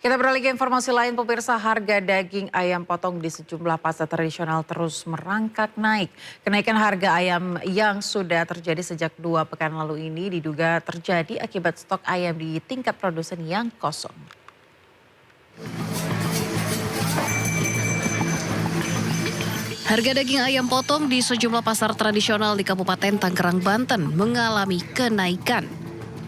Kita beralih ke informasi lain, pemirsa. Harga daging ayam potong di sejumlah pasar tradisional terus merangkak naik. Kenaikan harga ayam yang sudah terjadi sejak 2 pekan lalu ini diduga terjadi akibat stok ayam di tingkat produsen yang kosong. Harga daging ayam potong di sejumlah pasar tradisional di Kabupaten Tangerang, Banten mengalami kenaikan.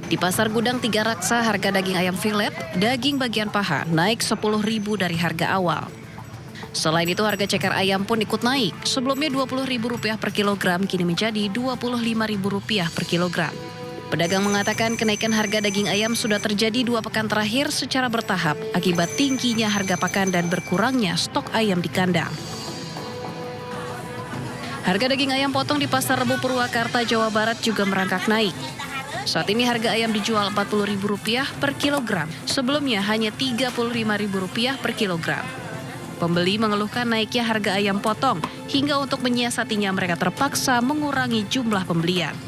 Di Pasar Gudang Tiga Raksa, harga daging ayam filet, daging bagian paha naik Rp10.000 dari harga awal. Selain itu, harga ceker ayam pun ikut naik. Sebelumnya Rp20.000 per kilogram, kini menjadi Rp25.000 per kilogram. Pedagang mengatakan kenaikan harga daging ayam sudah terjadi 2 pekan terakhir secara bertahap akibat tingginya harga pakan dan berkurangnya stok ayam di kandang. Harga daging ayam potong di Pasar Rebo Purwakarta, Jawa Barat juga merangkak naik. Saat ini harga ayam dijual Rp40.000 per kilogram, sebelumnya hanya Rp35.000 per kilogram. Pembeli mengeluhkan naiknya harga ayam potong, hingga untuk menyiasatinya mereka terpaksa mengurangi jumlah pembelian.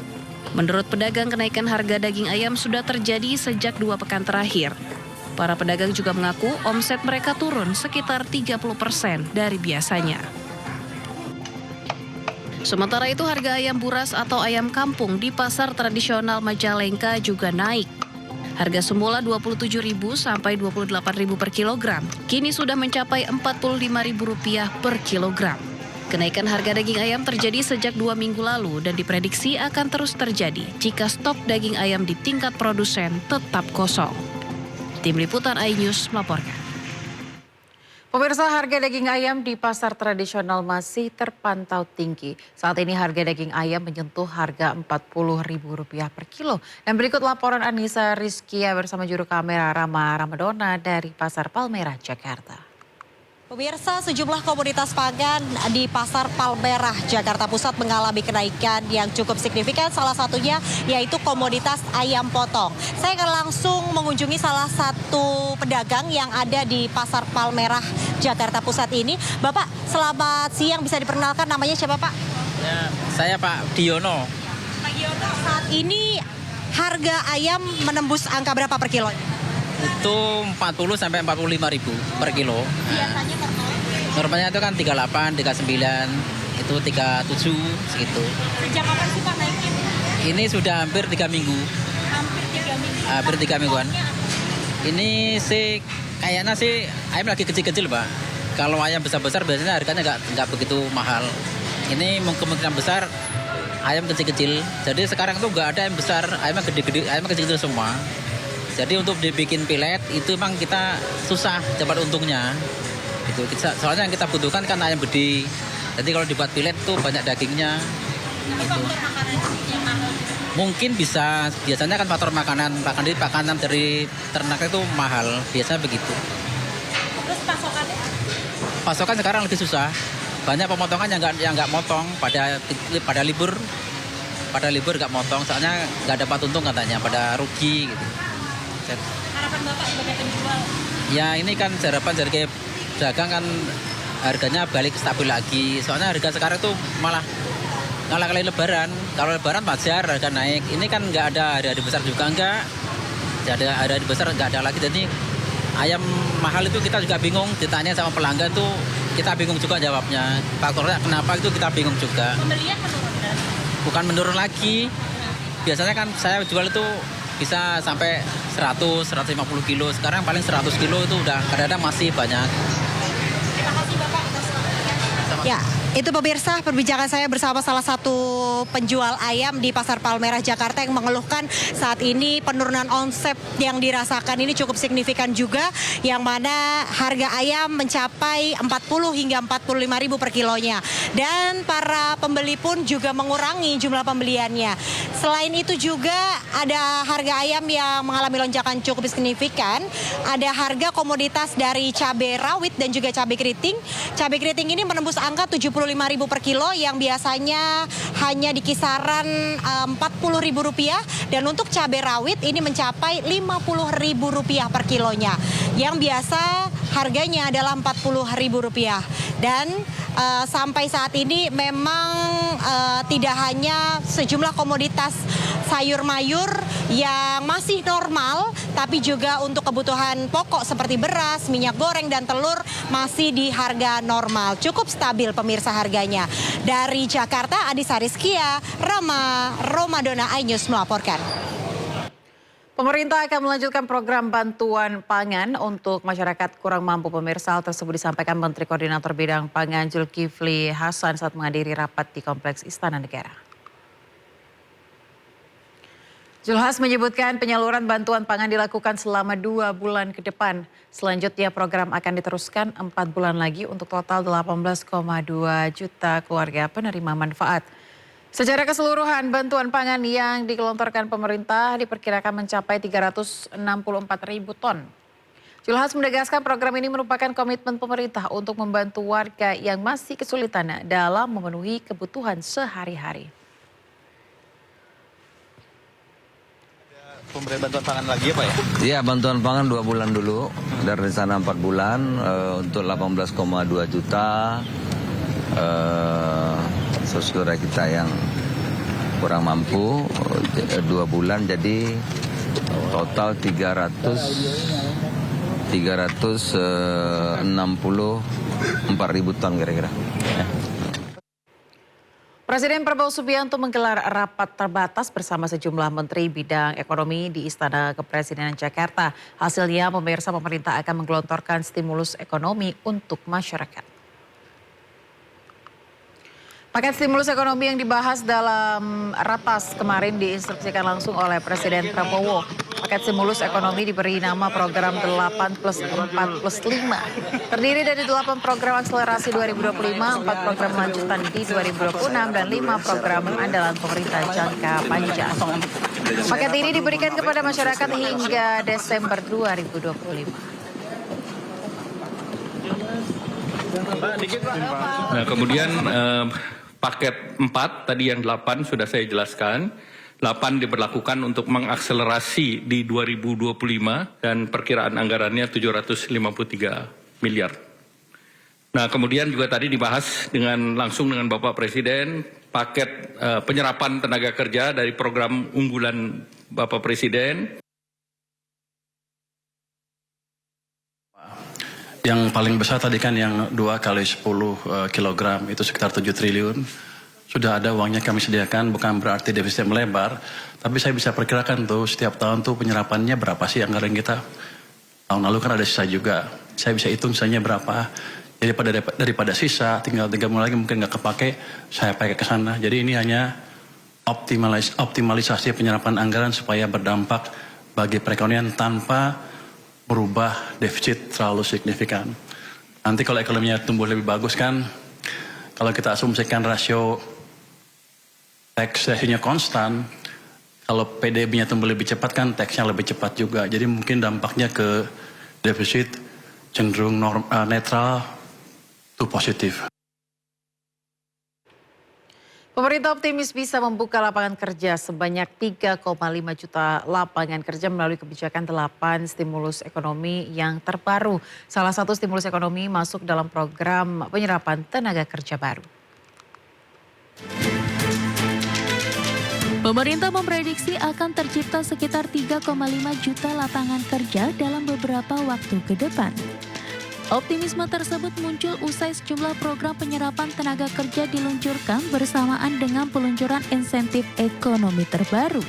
Menurut pedagang, kenaikan harga daging ayam sudah terjadi sejak 2 pekan terakhir. Para pedagang juga mengaku omset mereka turun sekitar 30% dari biasanya. Sementara itu, harga ayam buras atau ayam kampung di pasar tradisional Majalengka juga naik. Harga semula Rp27.000 sampai Rp28.000 per kilogram, kini sudah mencapai Rp45.000 per kilogram. Kenaikan harga daging ayam terjadi sejak 2 minggu lalu dan diprediksi akan terus terjadi jika stok daging ayam di tingkat produsen tetap kosong. Tim Liputan iNews melaporkan. Pemirsa, harga daging ayam di pasar tradisional masih terpantau tinggi. Saat ini harga daging ayam menyentuh harga Rp40.000 per kilo. Dan berikut laporan Anissa Rizkia bersama juru kamera Rama Ramadona dari Pasar Palmerah, Jakarta. Pemirsa, sejumlah komoditas pangan di Pasar Palmerah, Jakarta Pusat mengalami kenaikan yang cukup signifikan. Salah satunya yaitu komoditas ayam potong. Saya akan langsung mengunjungi salah satu pedagang yang ada di Pasar Palmerah, Jakarta Pusat ini. Bapak, selamat siang. Bisa diperkenalkan namanya siapa, Pak? Ya, saya Pak Diono. Pak Diono, saat ini harga ayam menembus angka berapa per kilo? Itu 40 sampai 45.000 per kilo. Biasanya Normalnya itu kan 38, 39, itu 37 segitu. sejak kapan sih Pak naiknya? Ini sudah hampir 3 minggu. Hampir 3 minggu. Hampir 3 mingguan. Ini sih kayaknya sih ayam lagi kecil-kecil, Pak. Kalau ayam besar-besar biasanya harganya nggak begitu mahal. Ini kemungkinan besar ayam kecil-kecil. Jadi sekarang tuh nggak ada ayam besar, ayamnya gede-gede, ayamnya kecil-kecil semua. Jadi untuk dibikin pilet itu memang kita susah dapat untungnya. Gitu. Soalnya yang kita butuhkan kan ayam gede. Jadi kalau dibuat pilet tuh banyak dagingnya. Gitu. Mungkin bisa, biasanya kan faktor makanan dari ternak itu mahal, biasanya begitu. Terus pasokannya? Pasokan sekarang lebih susah. Banyak pemotongan yang nggak motong pada libur nggak motong, soalnya nggak dapat untung katanya, pada rugi gitu. Harapan Bapak sebagai penjual? Ya ini kan harapan dari pedagang kan harganya balik stabil lagi. Soalnya harga sekarang tuh malah ngalah kali lebaran. Kalau lebaran wajar harga naik. Ini kan nggak ada hari-hari besar juga enggak. Jadi hari-hari besar nggak ada lagi. Jadi ayam mahal itu kita juga bingung. Ditanya sama pelanggan tuh kita bingung juga jawabnya. Faktornya kenapa itu kita bingung juga. Pembelian menurun? Bukan menurun lagi. Biasanya kan saya jual itu bisa sampai 100-150 kilo. Sekarang paling 100 kilo itu udah kadang-kadang masih banyak. Terima kasih Bapak atas waktunya. Ya, itu pemirsa perbincangan saya bersama salah satu penjual ayam di Pasar Palmerah, Jakarta yang mengeluhkan saat ini penurunan omset yang dirasakan ini cukup signifikan juga, yang mana harga ayam mencapai 40 hingga 45.000 per kilonya. Dan para pembeli pun juga mengurangi jumlah pembeliannya. Selain itu juga ada harga ayam yang mengalami lonjakan cukup signifikan. Ada harga komoditas dari cabai rawit dan juga cabai keriting. Cabai keriting ini menembus angka Rp75.000 per kilo yang biasanya hanya di kisaran Rp40.000, dan untuk cabai rawit ini mencapai Rp50.000 per kilonya yang biasa harganya adalah Rp40.000. Dan sampai saat ini memang tidak hanya sejumlah komoditas sayur mayur yang masih normal, tapi juga untuk kebutuhan pokok seperti beras, minyak goreng, dan telur masih di harga normal. Cukup stabil pemirsa harganya. Dari Jakarta, Adisa Rizkia, Romadona iNews melaporkan. Pemerintah akan melanjutkan program bantuan pangan untuk masyarakat kurang mampu. Pemirsa, hal tersebut disampaikan Menteri Koordinator Bidang Pangan Zulkifli Hasan saat menghadiri rapat di Kompleks Istana Negara. Zulhas menyebutkan penyaluran bantuan pangan dilakukan selama 2 bulan ke depan. Selanjutnya program akan diteruskan 4 bulan lagi untuk total 18,2 juta keluarga penerima manfaat. Secara keseluruhan, bantuan pangan yang digelontorkan pemerintah diperkirakan mencapai 364 ribu ton. Zulhas menegaskan program ini merupakan komitmen pemerintah untuk membantu warga yang masih kesulitan dalam memenuhi kebutuhan sehari-hari. Pemberian bantuan pangan lagi apa ya? Iya, bantuan pangan 2 bulan dulu, dari sana 4 bulan untuk 18,2 juta. Saudara kita yang kurang mampu 2 bulan, jadi total 364 ribu ton kira-kira. Presiden Prabowo Subianto menggelar rapat terbatas bersama sejumlah menteri bidang ekonomi di Istana Kepresidenan Jakarta. Hasilnya, pemirsa, pemerintah akan menggelontorkan stimulus ekonomi untuk masyarakat. Paket stimulus ekonomi yang dibahas dalam ratas kemarin diinstruksikan langsung oleh Presiden Prabowo. Paket stimulus ekonomi diberi nama program 8+4+5. Terdiri dari 8 program akselerasi 2025, 4 program lanjutan di 2026, dan 5 program andalan pemerintah jangka panjang. Paket ini diberikan kepada masyarakat hingga Desember 2025. Nah, kemudian paket 4 tadi yang 8 sudah saya jelaskan. 8 diberlakukan untuk mengakselerasi di 2025 dan perkiraan anggarannya 753 miliar. Nah, kemudian juga tadi dibahas langsung dengan Bapak Presiden paket penyerapan tenaga kerja dari program unggulan Bapak Presiden. Yang paling besar tadi kan yang 2 kali 10 kilogram itu sekitar 7 triliun. Sudah ada uangnya kami sediakan, bukan berarti defisit melebar. Tapi saya bisa perkirakan tuh setiap tahun tuh penyerapannya berapa sih anggaran kita. Tahun lalu kan ada sisa juga. Saya bisa hitung sisanya berapa. Jadi daripada sisa tinggal 3 bulan lagi mungkin nggak kepake, saya pakai ke sana. Jadi ini hanya optimalisasi penyerapan anggaran supaya berdampak bagi perekonomian tanpa merubah defisit terlalu signifikan. Nanti kalau ekonominya tumbuh lebih bagus kan, kalau kita asumsikan rasio tax ratio-nya konstan, kalau PDB-nya tumbuh lebih cepat kan tax-nya lebih cepat juga. Jadi mungkin dampaknya ke defisit cenderung netral to positif. Pemerintah optimis bisa membuka lapangan kerja sebanyak 3,5 juta lapangan kerja melalui kebijakan 8 stimulus ekonomi yang terbaru. Salah satu stimulus ekonomi masuk dalam program penyerapan tenaga kerja baru. Pemerintah memprediksi akan tercipta sekitar 3,5 juta lapangan kerja dalam beberapa waktu ke depan. Optimisme tersebut muncul usai sejumlah program penyerapan tenaga kerja diluncurkan bersamaan dengan peluncuran insentif ekonomi terbaru.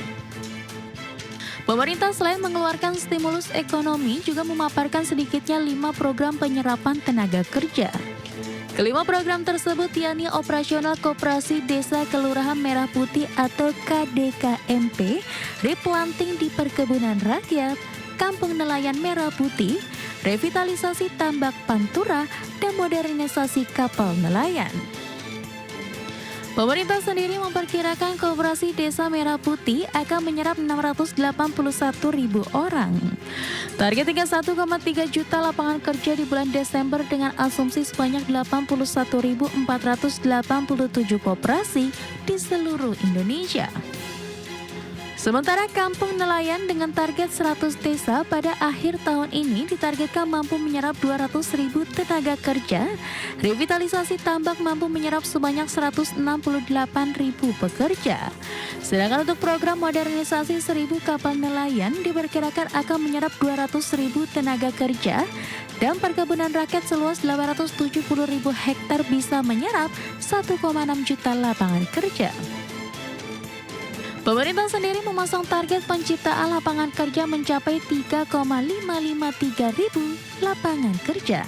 Pemerintah selain mengeluarkan stimulus ekonomi juga memaparkan sedikitnya 5 program penyerapan tenaga kerja. Kelima program tersebut yakni Operasional Koperasi Desa Kelurahan Merah Putih atau KDKMP, Replanting di Perkebunan Rakyat, Kampung Nelayan Merah Putih, revitalisasi tambak Pantura, dan modernisasi kapal nelayan. Pemerintah sendiri memperkirakan Koperasi Desa Merah Putih akan menyerap 681 ribu orang. Target hingga 1,3 juta lapangan kerja di bulan Desember dengan asumsi sebanyak 81.487 koperasi di seluruh Indonesia. Sementara Kampung Nelayan dengan target 100 desa pada akhir tahun ini ditargetkan mampu menyerap 200.000 tenaga kerja. Revitalisasi tambak mampu menyerap sebanyak 168.000 pekerja. Sedangkan untuk program modernisasi 1.000 kapal nelayan diperkirakan akan menyerap 200.000 tenaga kerja. Dan perkebunan rakyat seluas 870.000 hektar bisa menyerap 1,6 juta lapangan kerja. Pemerintah sendiri memasang target penciptaan lapangan kerja mencapai 3,553 ribu lapangan kerja.